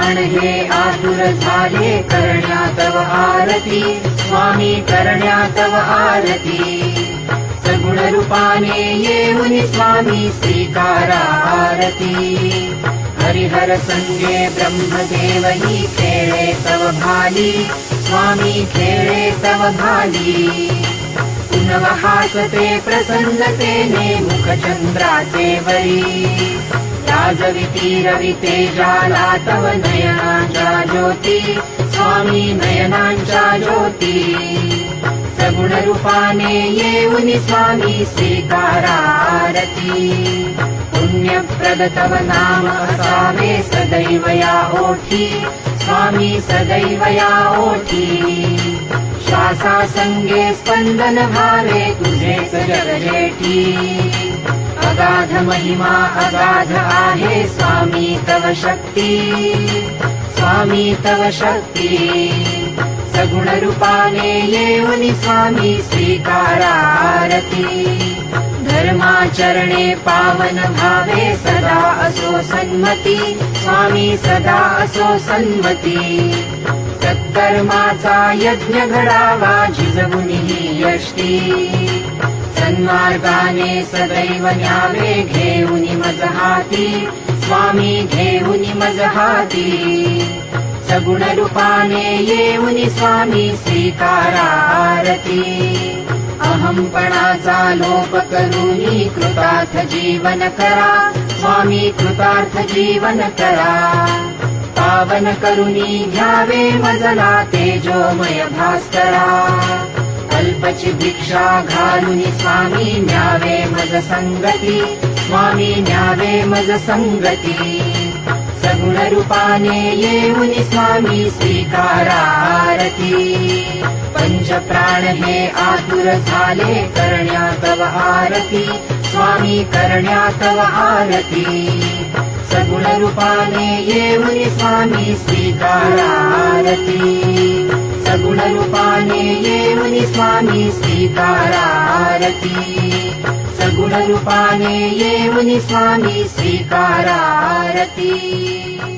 पंचप्राण हे आतुर झाले करण्या तव आरती स्वामी करण्या तव आरती सगुण रूपाने येऊन स्वामी स्वीकारा आरती हरिहर संगे ब्रह्मदेव ही खेळे तव भाली स्वामी खेळे तव भाली पुनव हासते प्रसन्नतेने मुखचंद्राचे वरी राजविती रविते जाला तव नयनांच्या ज्योती स्वामी नयनांच्या ज्योती सगुण रूपाने येऊन स्वामी स्वीकारा आरती पुण्यप्रद तव नाम असावे सदैव या ओठी स्वामी सदैव या ओठी श्वासा संगे स्पंदन भावे तुझेच जगजेठी अगाध महिमा अगाध आहे स्वामी तव शक्ती स्वामी तव शक्ती सगुण रूपाने येऊन स्वामी स्वीकारा आरती धर्माचरणे पावन भावे सदा असो सन्मती स्वामी सदा असो सन्मती सत्कर्माचा यज्ञ घडावा झिजवून ही यष्टी सन्मार्गाने सदैव न्यावे घेऊन मज हाती स्वामी घेऊन मज हाती सगुण रूपाने येऊन स्वामी स्वीकारा आरती अहंपणाचा लोप करूनी कृतार्थ जीवन करा स्वामी कृतार्थ जीवन करा पावन करुणी घ्यावे मजला तेजोमय भास्करा अल्पची भिक्षा घालून स्वामी न्यावे मज संगती स्वामी न्यावे मज संगती सगुण रूपाने येऊन स्वामी स्वीकारा आरती पंचप्राण हे आतुर झाले करण्या तव आरती स्वामी करण्या तव आरती सगुण रूपाने येऊन स्वामी स्वीकारा आरती सगुण रूपाने येऊन स्वामी स्वीकारा आरती सगुण रूपाने येऊन स्वामी स्वीकारा आरती।